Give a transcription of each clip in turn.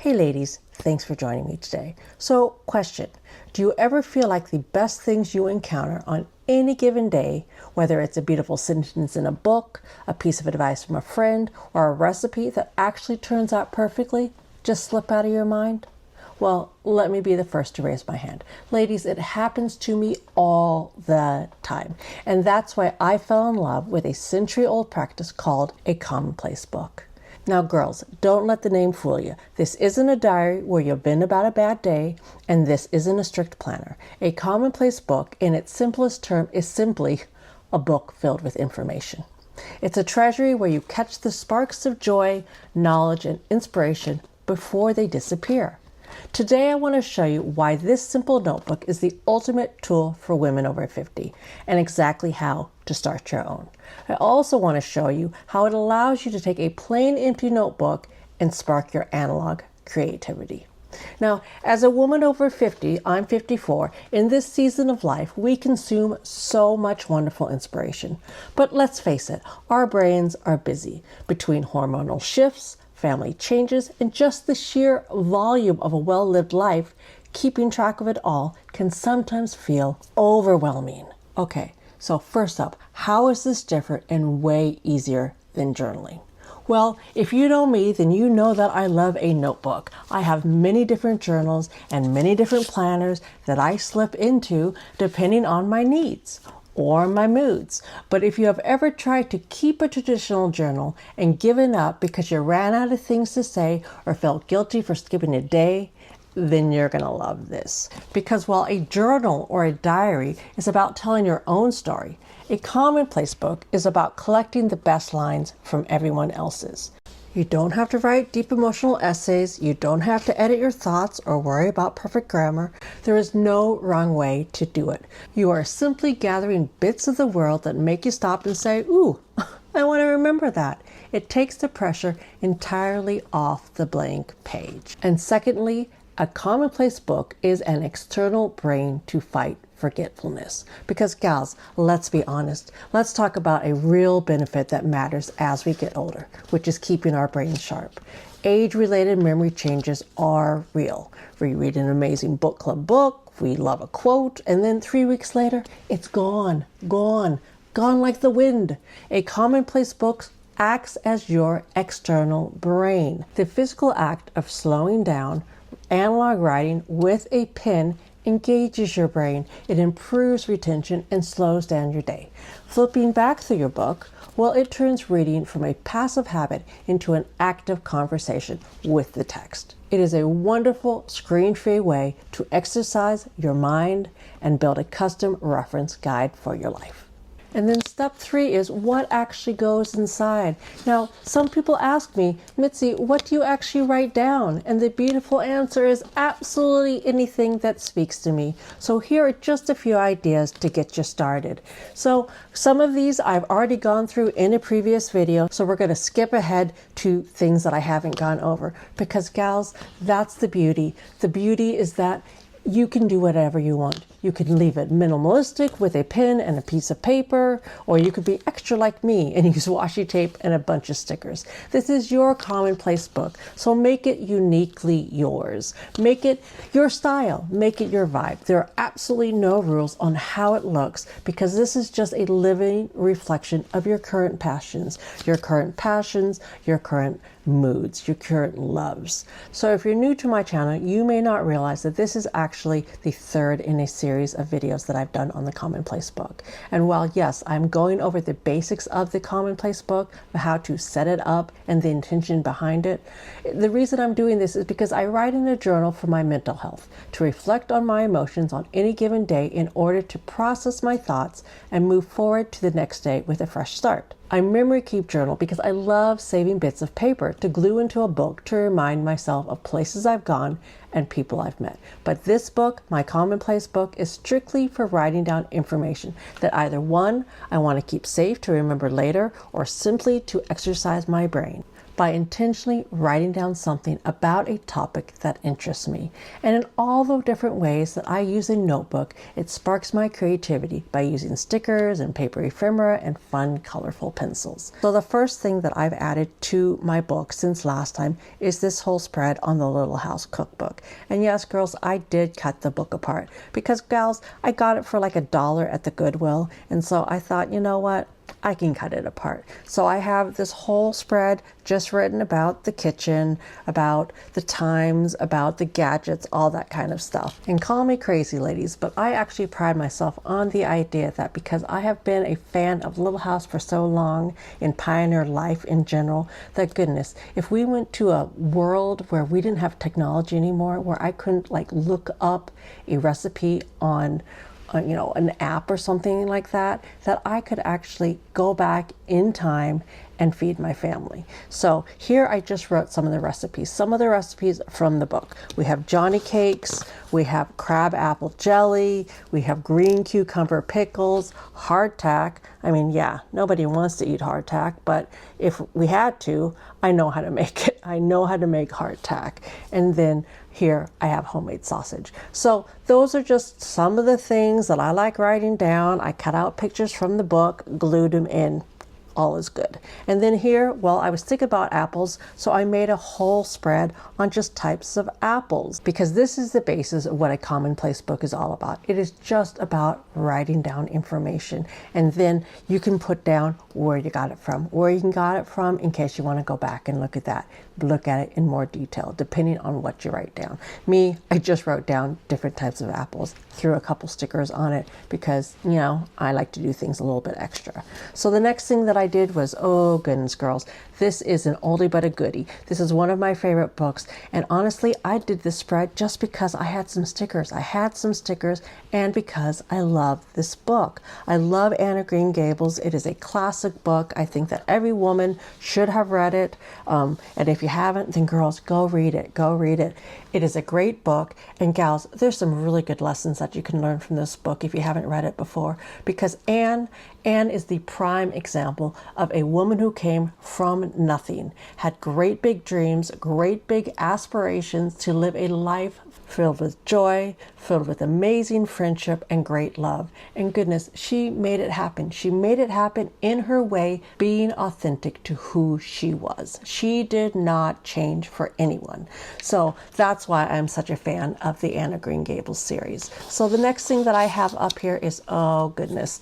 Hey ladies, thanks for joining me today. So, question, do you ever feel like the best things you encounter on any given day, whether it's a beautiful sentence in a book, a piece of advice from a friend, or a recipe that actually turns out perfectly, just slip out of your mind? Well, let me be the first to raise my hand. Ladies, it happens to me all the time. And that's why I fell in love with a century-old practice called a commonplace book. Now, girls, don't let the name fool you. This isn't a diary where you've been about a bad day, and this isn't a strict planner. A commonplace book, in its simplest term, is simply a book filled with information. It's a treasury where you catch the sparks of joy, knowledge, and inspiration before they disappear. Today, I want to show you why this simple notebook is the ultimate tool for women over 50 and exactly how to start your own. I also want to show you how it allows you to take a plain empty notebook and spark your analog creativity. Now, as a woman over 50, I'm 54, in this season of life, we consume so much wonderful inspiration. But let's face it, our brains are busy between hormonal shifts, family changes, and just the sheer volume of a well-lived life. Keeping track of it all can sometimes feel overwhelming. Okay, so first up, how is this different and way easier than journaling? Well, if you know me, then you know that I love a notebook. I have many different journals and many different planners that I slip into depending on my needs or my moods. But if you have ever tried to keep a traditional journal and given up because you ran out of things to say or felt guilty for skipping a day, then you're gonna love this. Because while a journal or a diary is about telling your own story, a commonplace book is about collecting the best lines from everyone else's. You don't have to write deep emotional essays. You don't have to edit your thoughts or worry about perfect grammar. There is no wrong way to do it. You are simply gathering bits of the world that make you stop and say, ooh, I want to remember that. It takes the pressure entirely off the blank page. And secondly, a commonplace book is an external brain to fight forgetfulness. Because gals, let's be honest, let's talk about a real benefit that matters as we get older, which is keeping our brains sharp. Age-related memory changes are real. We read an amazing book club book, we love a quote, and then 3 weeks later, it's gone like the wind. A commonplace book acts as your external brain. The physical act of slowing down, analog writing with a pen engages your brain. It improves retention and slows down your day. Flipping back through your book, well, it turns reading from a passive habit into an active conversation with the text. It is a wonderful screen-free way to exercise your mind and build a custom reference guide for your life. And then step 3 is what actually goes inside. Now, some people ask me, Mitzi, what do you actually write down? And the beautiful answer is absolutely anything that speaks to me. So here are just a few ideas to get you started. So some of these I've already gone through in a previous video, so we're going to skip ahead to things that I haven't gone over. Because gals, that's the beauty. The beauty is that you can do whatever you want. You can leave it minimalistic with a pen and a piece of paper, or you could be extra like me and use washi tape and a bunch of stickers. This is your commonplace book, so make it uniquely yours. Make it your style, make it your vibe. There are absolutely no rules on how it looks because this is just a living reflection of your current passions, your current moods, your current loves. So if you're new to my channel, you may not realize that this is actually the third in a series of videos that I've done on the commonplace book. And while yes, I'm going over the basics of the commonplace book, how to set it up and the intention behind it, the reason I'm doing this is because I write in a journal for my mental health, to reflect on my emotions on any given day in order to process my thoughts and move forward to the next day with a fresh start. I memory keep journal because I love saving bits of paper to glue into a book to remind myself of places I've gone and people I've met. But this book, my commonplace book, is strictly for writing down information that either one, I want to keep safe to remember later, or simply to exercise my brain. by intentionally writing down something about a topic that interests me. And in all the different ways that I use a notebook, it sparks my creativity by using stickers and paper ephemera and fun, colorful pencils. So the first thing that I've added to my book since last time is this whole spread on the Little House cookbook. And yes, girls, I did cut the book apart because, gals, I got it for like $1 at the Goodwill. And so I thought, you know what? I can cut it apart. So I have this whole spread just written about the kitchen, about the times, about the gadgets, all that kind of stuff. And call me crazy, ladies, but I actually pride myself on the idea that because I have been a fan of Little House for so long, in pioneer life in general, that goodness, if we went to a world where we didn't have technology anymore, where I couldn't like look up a recipe on an app or something like that, that I could actually go back in time and feed my family. So here I just wrote some of the recipes from the book. We have Johnny cakes, we have crab apple jelly, we have green cucumber pickles, hardtack. I mean, yeah, nobody wants to eat hardtack, but if we had to, I know how to make it. I know how to make hardtack. And then here I have homemade sausage. So those are just some of the things that I like writing down. I cut out pictures from the book, glued them in. All is good. And then here, well, I was thinking about apples, so I made a whole spread on just types of apples, because this is the basis of what a Commonplace book is all about. It is just about writing down information, and then you can put down where you got it from, in case you want to go back and look at it in more detail, depending on what you write down. Me, I just wrote down different types of apples, threw a couple stickers on it because, I like to do things a little bit extra. So the next thing that I did was, oh goodness, girls, this is an oldie but a goodie. This is one of my favorite books, and honestly, I did this spread just because I had some stickers. And because I love this book. I love Anne of Green Gables. It is a classic book. I think that every woman should have read it. And if you haven't, then girls, go read it. It is a great book. And gals, there's some really good lessons that you can learn from this book if you haven't read it before. Because Anne is the prime example of a woman who came from nothing, had great big dreams, great big aspirations to live a life filled with joy, filled with amazing friendship and great love. And goodness, she made it happen. She made it happen in her way, being authentic to who she was. She did not change for anyone. So that's why I'm such a fan of the Anne of Green Gables series. So the next thing that I have up here is, oh goodness.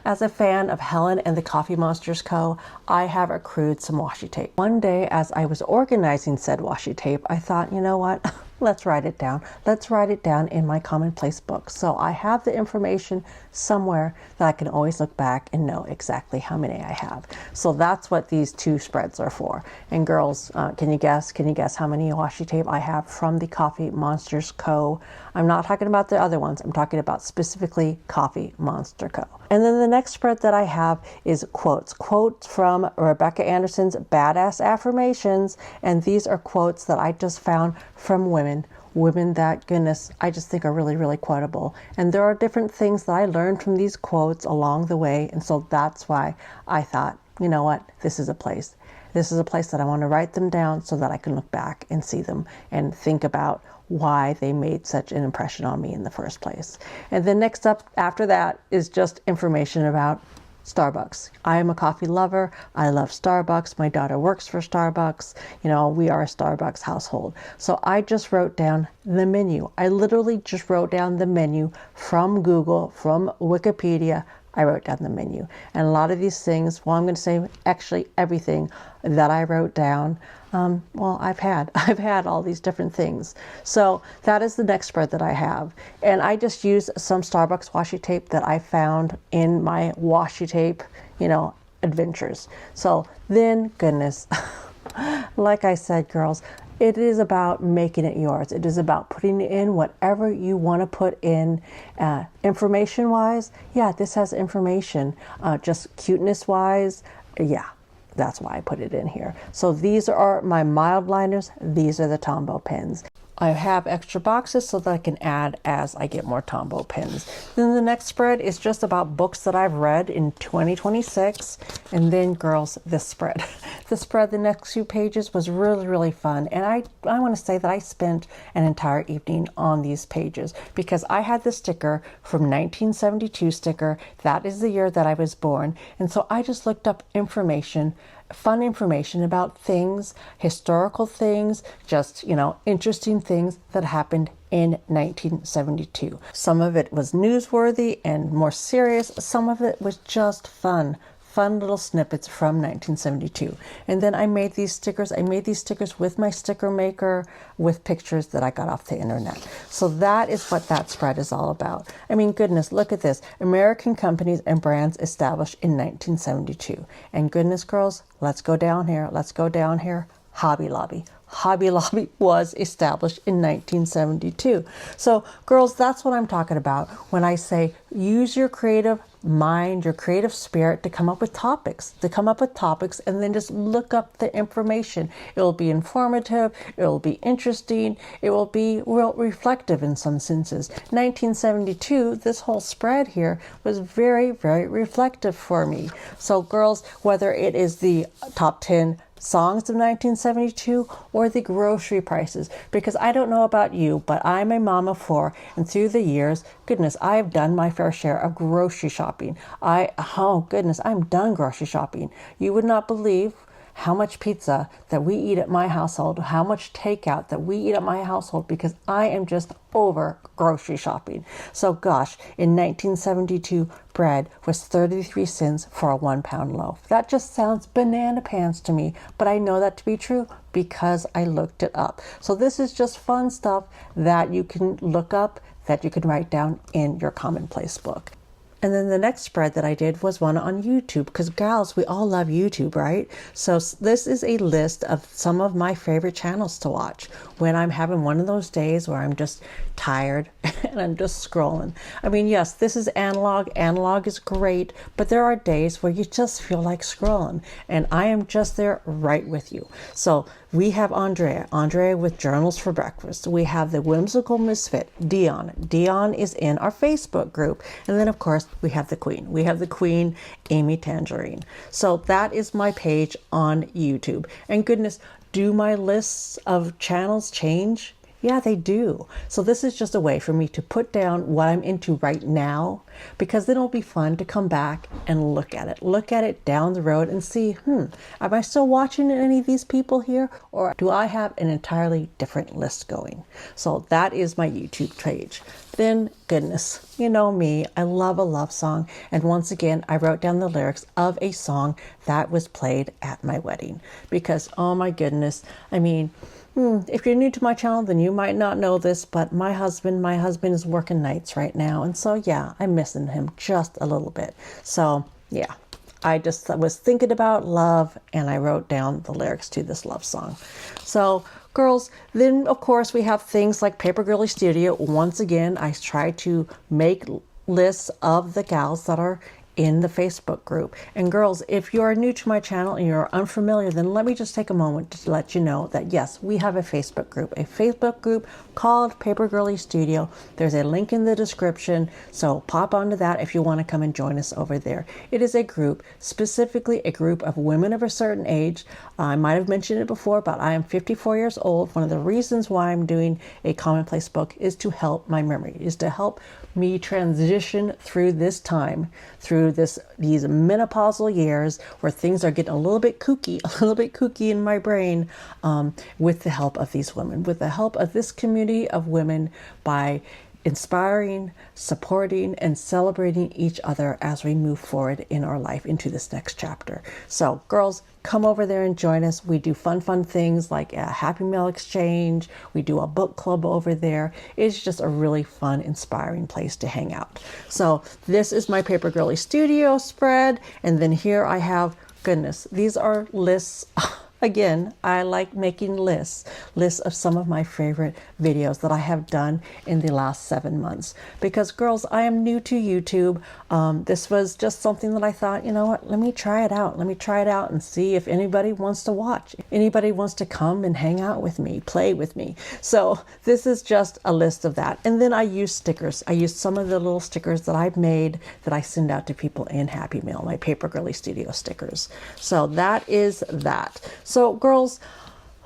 As a fan of Helen and the Coffee Monsters Co., I have accrued some washi tape. One day, as I was organizing said washi tape, I thought, you know what? Let's write it down. Let's write it down in my Commonplace book. So I have the information somewhere that I can always look back and know exactly how many I have. So that's what these two spreads are for. And girls, can you guess how many washi tape I have from the Coffee Monsters Co.? I'm not talking about the other ones. I'm talking about specifically Coffee Monster Co. And then the next spread that I have is quotes from Rebecca Anderson's Badass Affirmations. And these are quotes that I just found from women that, goodness, I just think are really, really quotable. And there are different things that I learned from these quotes along the way. And so that's why I thought, you know what, this is a place that I want to write them down so that I can look back and see them and think about why they made such an impression on me in the first place. And then next up after that is just information about Starbucks. I am a coffee lover. I love Starbucks. My daughter works for Starbucks. We are a Starbucks household. So I just wrote down the menu. I literally just wrote down the menu from Google, from Wikipedia. I wrote down the menu. And a lot of these things, well, I'm going to say actually everything that I wrote down, I've had all these different things. So that is the next spread that I have. And I just used some Starbucks washi tape that I found in my washi tape, adventures. So then, goodness, like I said, girls, it is about making it yours. It is about putting in whatever you want to put in. Information-wise, yeah, this has information. Just cuteness-wise, yeah, that's why I put it in here. So these are my mild liners. These are the Tombow pens. I have extra boxes so that I can add as I get more Tombow pins. Then the next spread is just about books that I've read in 2026. And then, girls, this spread. The spread, the next few pages was really, really fun. And I want to say that I spent an entire evening on these pages because I had the sticker from 1972 sticker. That is the year that I was born. And so I just looked up information, fun information about things, historical things, just, interesting things that happened in 1972. Some of it was newsworthy and more serious. Some of it was just fun little snippets from 1972. And then I made these stickers. I made these stickers with my sticker maker with pictures that I got off the internet. So that is what that spread is all about. I mean, goodness, look at this. American companies and brands established in 1972. And goodness, girls, let's go down here. Let's go down here. Hobby Lobby. Hobby Lobby was established in 1972. So, girls, that's what I'm talking about when I say use your creative mind, your creative spirit to come up with topics, and then just look up the information. It will be informative, it will be interesting, it will be real reflective in some senses. 1972, this whole spread here was very, very reflective for me. So, girls, whether it is the top 10 songs of 1972 or the grocery prices, because I don't know about you, but I'm a mom of four, and through the years, goodness, I've done my fair share of grocery shopping. I'm done grocery shopping. You would not believe how much pizza that we eat at my household, how much takeout that we eat at my household, because I am just over grocery shopping. So gosh, in 1972, bread was 33 cents for a 1 pound loaf. That just sounds banana pants to me, but I know that to be true because I looked it up. So this is just fun stuff that you can look up, that you can write down in your Commonplace book. And then the next spread that I did was one on YouTube, because gals, we all love YouTube, right? So this is a list of some of my favorite channels to watch when I'm having one of those days where I'm just tired and I'm just scrolling. I mean, yes, this is analog. Analog is great, but there are days where you just feel like scrolling, and I am just there right with you. So we have Andrea with Journals for Breakfast. We have the Whimsical Misfit, Dion. Dion is in our Facebook group. And then, of course, we have the Queen. We have the Queen, Amy Tangerine. So that is my page on YouTube. And goodness, do my lists of channels change? Yeah, they do. So this is just a way for me to put down what I'm into right now, because then it'll be fun to come back and look at it down the road and see, am I still watching any of these people here, or do I have an entirely different list going? So that is my YouTube page. Then, goodness, you know me, I love a love song. And once again, I wrote down the lyrics of a song that was played at my wedding, because, oh my goodness, I mean, if you're new to my channel, then you might not know this, but my husband is working nights right now. And so, yeah, I'm missing him just a little bit. So, yeah, I was thinking about love, and I wrote down the lyrics to this love song. So, girls, then, of course, we have things like Paper Girly Studio. Once again, I try to make lists of the gals that are in the Facebook group. And girls, if you are new to my channel and you're unfamiliar, then let me just take a moment to let you know that yes, we have a Facebook group called Paper Girly Studio. There's a link in the description, so pop onto that if you want to come and join us over there. It is a group, specifically a group of women of a certain age. I might have mentioned it before, but I am 54 years old. One of the reasons why I'm doing a Commonplace book is to help my memory, is to help me transition through this time, through these menopausal years where things are getting a little bit kooky in my brain, with the help of these women, with the help of this community of women, by inspiring, supporting, and celebrating each other as we move forward in our life into this next chapter. So, girls, come over there and join us. We do fun things like a Happy Meal exchange. We do a book club over there. It's just a really fun, inspiring place to hang out. So this is my Paper Girly Studio spread. And then here I have, goodness, these are lists Again, I like making lists of some of my favorite videos that I have done in the last 7 months. Because girls, I am new to YouTube. This was just something that I thought, you know what, let me try it out. Let me try it out and see if anybody wants to watch. Anybody wants to come and hang out with me, play with me. So this is just a list of that. And then I use stickers. I use some of the little stickers that I've made that I send out to people in Happy Mail, my Paper Girly Studio stickers. So that is that. So girls,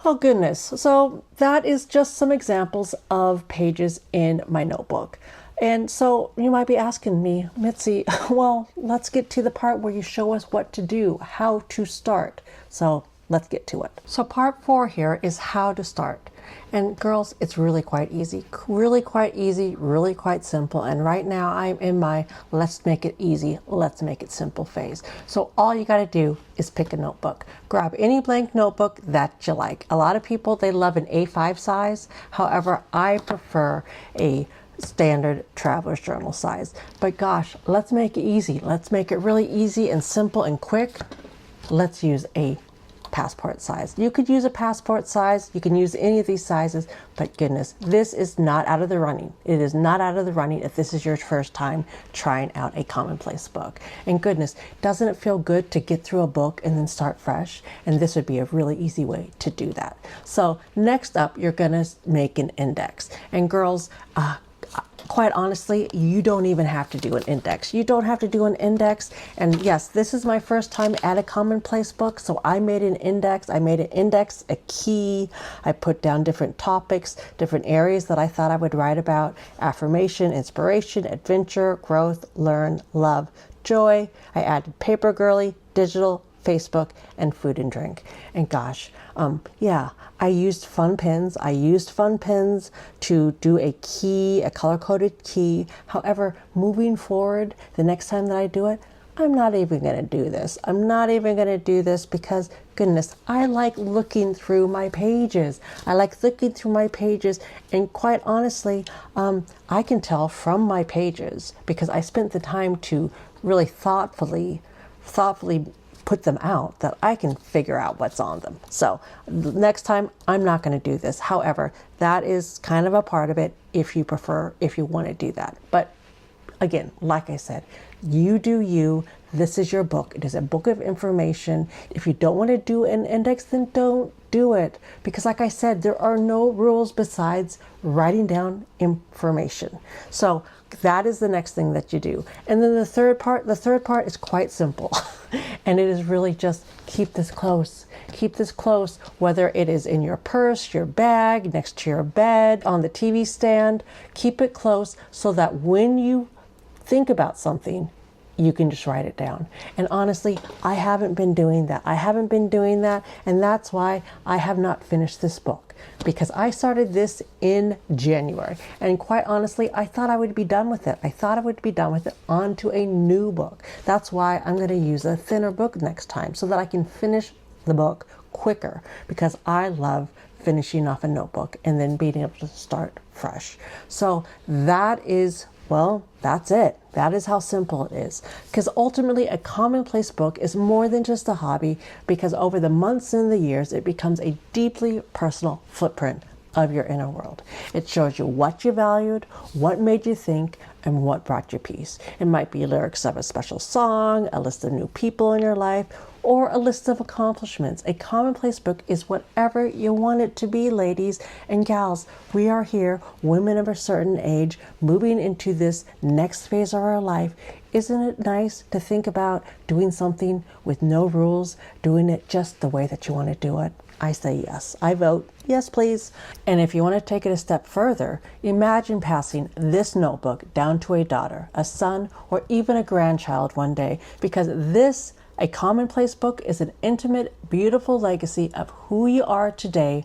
oh goodness. So that is just some examples of pages in my notebook. And so you might be asking me, Mitzi, well, let's get to the part where you show us what to do, how to start. So let's get to it. So part 4 here is how to start. And girls, it's really quite easy, really quite simple. And right now I'm in my let's make it easy, let's make it simple phase. So all you got to do is pick a notebook. Grab any blank notebook that you like. A lot of people, they love an A5 size. However, I prefer a standard traveler's journal size. But gosh, let's make it easy. Let's make it really easy and simple and quick. Let's use a passport size. You could use a passport size. You can use any of these sizes, but goodness, this is not out of the running. It is not out of the running if this is your first time trying out a Commonplace book. And goodness, doesn't it feel good to get through a book and then start fresh? And this would be a really easy way to do that. So next up, you're gonna make an index. And girls, quite honestly, you don't even have to do an index. You don't have to do an index. And yes, this is my first time at a Commonplace book, so I made an index. I made an index, a key. I put down different topics, different areas that I thought I would write about: affirmation, inspiration, adventure, growth, learn, love, joy. I added Paper Girly, digital, Facebook, and food and drink. And gosh, yeah, I used fun pens. I used fun pens to do a key, a color-coded key. However, moving forward, the next time that I do it, I'm not even going to do this. I'm not even going to do this because, goodness, I like looking through my pages. I like looking through my pages, and quite honestly, I can tell from my pages, because I spent the time to really thoughtfully put them out, that I can figure out what's on them. So next time, I'm not going to do this. However, that is kind of a part of it if you prefer, if you want to do that. But again, like I said, you do you. This is your book. It is a book of information. If you don't want to do an index, then don't do it. Because like I said, there are no rules besides writing down information. So that is the next thing that you do. And then the third part is quite simple. And it is really just keep this close. Keep this close, whether it is in your purse, your bag, next to your bed, on the TV stand. Keep it close so that when you think about something, you can just write it down. And honestly, I haven't been doing that. And that's why I have not finished this book, because I started this in January. And quite honestly, I thought I would be done with it. Onto a new book. That's why I'm going to use a thinner book next time so that I can finish the book quicker, because I love finishing off a notebook and then being able to start fresh. So that is, well, that's it. That is how simple it is. Because ultimately, a Commonplace book is more than just a hobby, because over the months and the years, it becomes a deeply personal footprint of your inner world. It shows you what you valued, what made you think, and what brought you peace. It might be lyrics of a special song, a list of new people in your life, or a list of accomplishments. A Commonplace book is whatever you want it to be, ladies and gals. We are here, women of a certain age, moving into this next phase of our life. Isn't it nice to think about doing something with no rules, doing it just the way that you want to do it? I say yes. I vote yes, please. And if you want to take it a step further, imagine passing this notebook down to a daughter, a son, or even a grandchild one day, because this, a Commonplace book, is an intimate, beautiful legacy of who you are today,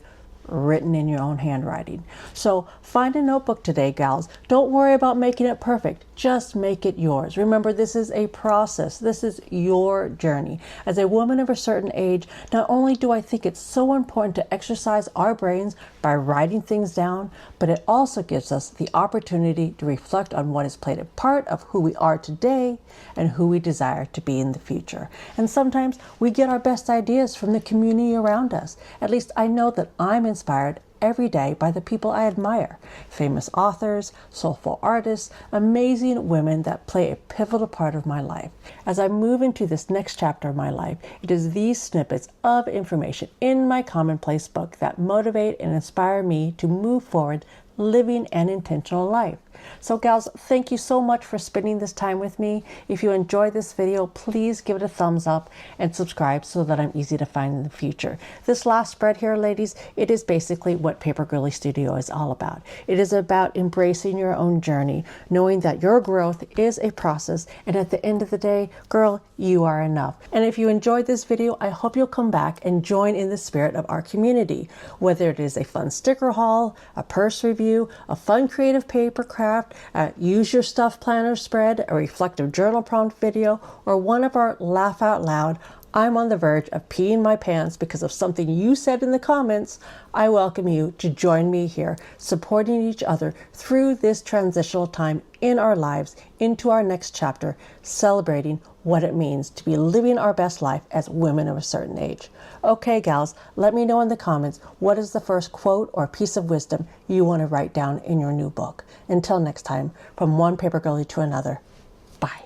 written in your own handwriting. So find a notebook today, gals. Don't worry about making it perfect. Just make it yours. Remember, this is a process. This is your journey. As a woman of a certain age, not only do I think it's so important to exercise our brains by writing things down, but it also gives us the opportunity to reflect on what has played a part of who we are today and who we desire to be in the future. And sometimes we get our best ideas from the community around us. At least I know that I'm inspired every day by the people I admire. Famous authors, soulful artists, amazing women that play a pivotal part of my life. As I move into this next chapter of my life, it is these snippets of information in my Commonplace book that motivate and inspire me to move forward living an intentional life. So gals, thank you so much for spending this time with me. If you enjoyed this video, please give it a thumbs up and subscribe so that I'm easy to find in the future. This last spread here, ladies, it is basically what Paper Girly Studio is all about. It is about embracing your own journey, knowing that your growth is a process, and at the end of the day, girl, you are enough. And if you enjoyed this video, I hope you'll come back and join in the spirit of our community, whether it is a fun sticker haul, a purse review, a fun creative paper craft, use your stuff planner spread, a reflective journal prompt video, or one of our laugh out loud, I'm on the verge of peeing my pants because of something you said in the comments, I welcome you to join me here, supporting each other through this transitional time in our lives into our next chapter, celebrating what it means to be living our best life as women of a certain age. Okay, gals, let me know in the comments what is the first quote or piece of wisdom you want to write down in your new book. Until next time, from one paper girly to another, bye.